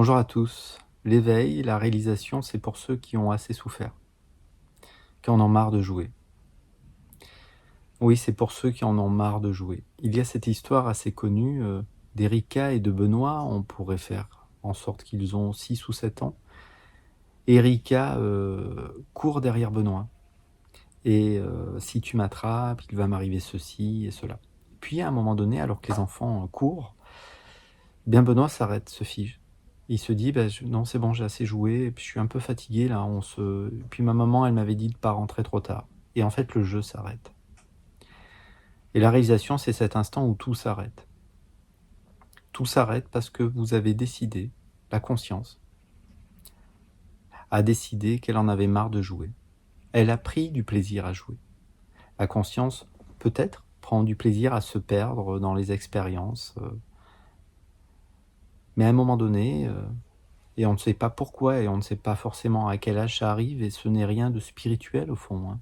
Bonjour à tous. L'éveil, la réalisation, c'est pour ceux qui ont assez souffert, qui en ont marre de jouer. Oui, c'est pour ceux qui en ont marre de jouer. Il y a cette histoire assez connue d'Erika et de Benoît, on pourrait faire en sorte qu'ils ont 6 ou 7 ans. Erika court derrière Benoît. Et si tu m'attrapes, il va m'arriver ceci et cela. Puis à un moment donné, alors que les enfants courent, bien Benoît s'arrête, se fige. Il se dit, non c'est bon, j'ai assez joué, et puis je suis un peu fatigué là, puis ma maman elle m'avait dit de pas rentrer trop tard. Et en fait le jeu s'arrête. Et la réalisation, c'est cet instant où tout s'arrête. Tout s'arrête parce que vous avez décidé, la conscience a décidé qu'elle en avait marre de jouer. Elle a pris du plaisir à jouer. La conscience, peut-être, prend du plaisir à se perdre dans les expériences. Mais à un moment donné, et on ne sait pas pourquoi, et on ne sait pas forcément à quel âge ça arrive, et ce n'est rien de spirituel au fond.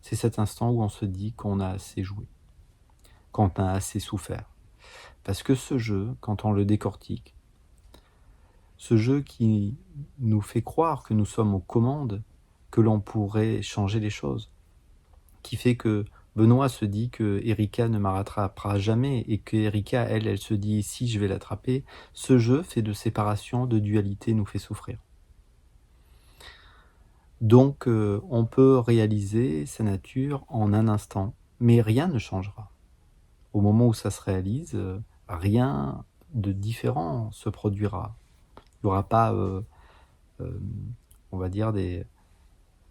C'est cet instant où on se dit qu'on a assez joué, qu'on a assez souffert. Parce que ce jeu, quand on le décortique, ce jeu qui nous fait croire que nous sommes aux commandes, que l'on pourrait changer les choses, qui fait que Benoît se dit que Erika ne me rattrapera jamais et que Erika, elle se dit si je vais l'attraper, ce jeu fait de séparation, de dualité, nous fait souffrir. Donc on peut réaliser sa nature en un instant, mais rien ne changera. Au moment où ça se réalise, rien de différent se produira. Il n'y aura pas, on va dire,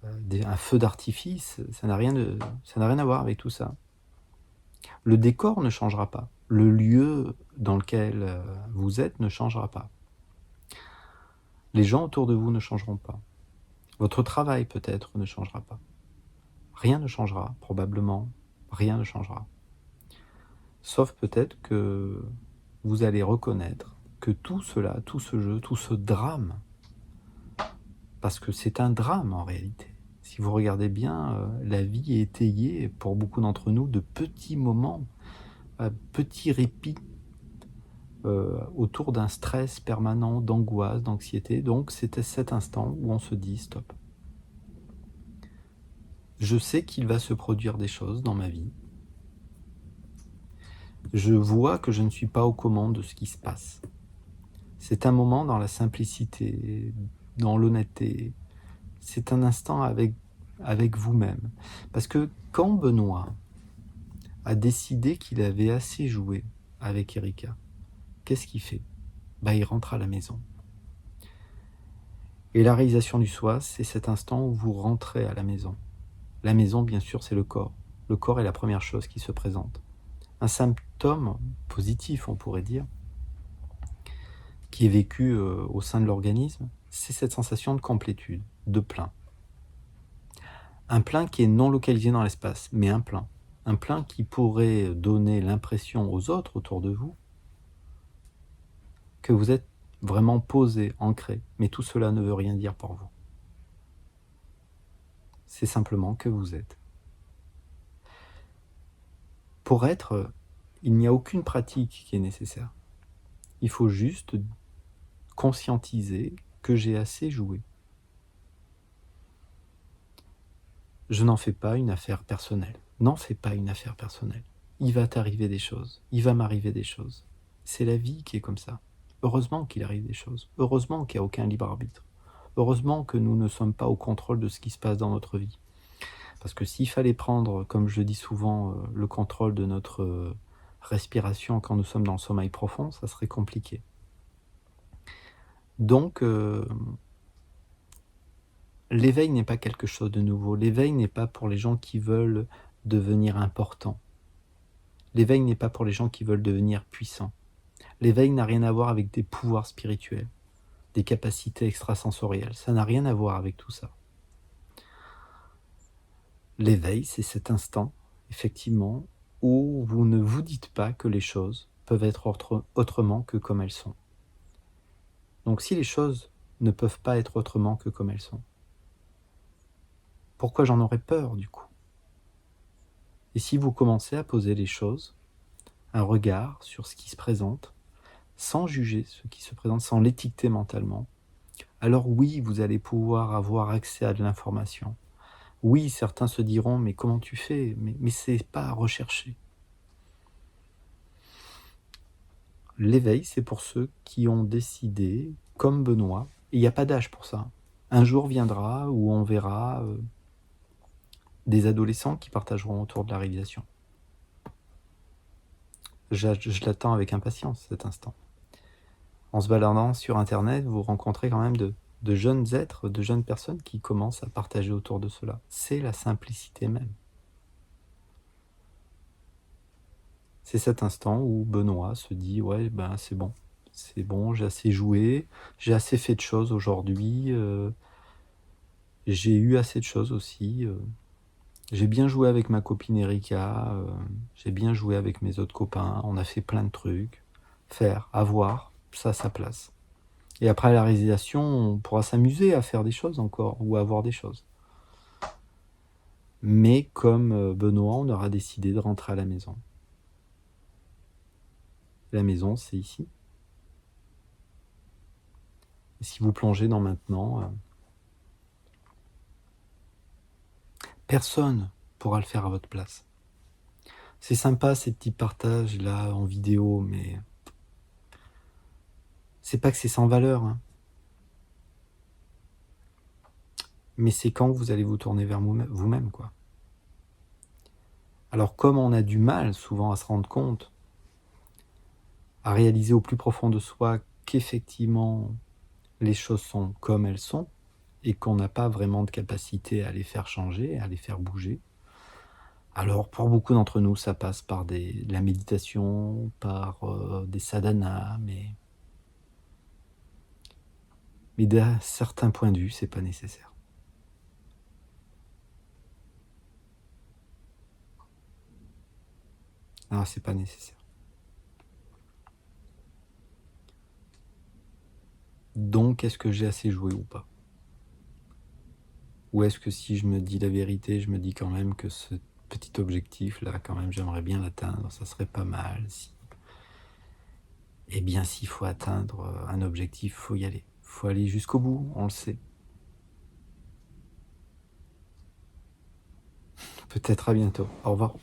un feu d'artifice, ça n'a rien à voir avec tout ça. Le décor ne changera pas. Le lieu dans lequel vous êtes ne changera pas. Les gens autour de vous ne changeront pas. Votre travail peut-être ne changera pas. Rien ne changera, probablement. Rien ne changera. Sauf peut-être que vous allez reconnaître que tout cela, tout ce jeu, tout ce drame, parce que c'est un drame en réalité. Si vous regardez bien, la vie est étayée pour beaucoup d'entre nous de petits moments, petits répits autour d'un stress permanent, d'angoisse, d'anxiété. Donc c'était cet instant où on se dit stop. Je sais qu'il va se produire des choses dans ma vie. Je vois que je ne suis pas aux commandes de ce qui se passe. C'est un moment dans la simplicité, dans l'honnêteté. C'est un instant avec vous-même. Parce que quand Benoît a décidé qu'il avait assez joué avec Erika, qu'est-ce qu'il fait ? Il rentre à la maison. Et la réalisation du soi, c'est cet instant où vous rentrez à la maison. La maison, bien sûr, c'est le corps. Le corps est la première chose qui se présente. Un symptôme positif, on pourrait dire, qui est vécu au sein de l'organisme, c'est cette sensation de complétude, de plein. Un plein qui est non localisé dans l'espace, mais un plein. Un plein qui pourrait donner l'impression aux autres autour de vous que vous êtes vraiment posé, ancré, mais tout cela ne veut rien dire pour vous. C'est simplement que vous êtes. Pour être, il n'y a aucune pratique qui est nécessaire. Il faut juste conscientiser que j'ai assez joué. Je n'en fais pas une affaire personnelle. N'en fais pas une affaire personnelle. Il va t'arriver des choses. Il va m'arriver des choses. C'est la vie qui est comme ça. Heureusement qu'il arrive des choses. Heureusement qu'il n'y a aucun libre arbitre. Heureusement que nous ne sommes pas au contrôle de ce qui se passe dans notre vie. Parce que s'il fallait prendre, comme je le dis souvent, le contrôle de notre respiration quand nous sommes dans le sommeil profond, ça serait compliqué. Donc, l'éveil n'est pas quelque chose de nouveau. L'éveil n'est pas pour les gens qui veulent devenir importants. L'éveil n'est pas pour les gens qui veulent devenir puissants. L'éveil n'a rien à voir avec des pouvoirs spirituels, des capacités extrasensorielles. Ça n'a rien à voir avec tout ça. L'éveil, c'est cet instant, effectivement, où vous ne vous dites pas que les choses peuvent être autrement que comme elles sont. Donc si les choses ne peuvent pas être autrement que comme elles sont, pourquoi j'en aurais peur du coup ? Et si vous commencez à poser les choses, un regard sur ce qui se présente, sans juger ce qui se présente, sans l'étiqueter mentalement, alors oui, vous allez pouvoir avoir accès à de l'information. Oui, certains se diront, mais comment tu fais? Mais c'est pas à rechercher. L'éveil, c'est pour ceux qui ont décidé, comme Benoît, et il n'y a pas d'âge pour ça. Un jour viendra où on verra des adolescents qui partageront autour de la réalisation. Je l'attends avec impatience, cet instant. En se baladant sur Internet, vous rencontrez quand même de jeunes êtres, de jeunes personnes qui commencent à partager autour de cela. C'est la simplicité même. C'est cet instant où Benoît se dit « Ouais, ben c'est bon, j'ai assez joué, j'ai assez fait de choses aujourd'hui, j'ai eu assez de choses aussi, j'ai bien joué avec ma copine Erika, j'ai bien joué avec mes autres copains, on a fait plein de trucs. Faire, avoir, ça a sa place. Et après la réalisation, on pourra s'amuser à faire des choses encore, ou à avoir des choses. Mais comme Benoît, on aura décidé de rentrer à la maison. La maison, c'est ici. Et si vous plongez dans maintenant, personne pourra le faire à votre place. C'est sympa ces petits partages là en vidéo, mais c'est pas que c'est sans valeur, hein. Mais c'est quand vous allez vous tourner vers vous-même, quoi. Alors comme on a du mal souvent à se rendre compte, à réaliser au plus profond de soi qu'effectivement les choses sont comme elles sont, et qu'on n'a pas vraiment de capacité à les faire changer, à les faire bouger, alors pour beaucoup d'entre nous, ça passe par de la méditation, par des sadhanas, mais d'un certain point de vue, c'est pas nécessaire. Non, c'est pas nécessaire. Donc, est-ce que j'ai assez joué ou pas? Ou est-ce que si je me dis la vérité, je me dis quand même que ce petit objectif-là, quand même, j'aimerais bien l'atteindre, ça serait pas mal. Eh bien, s'il faut atteindre un objectif, il faut y aller. Il faut aller jusqu'au bout, on le sait. Peut-être à bientôt. Au revoir.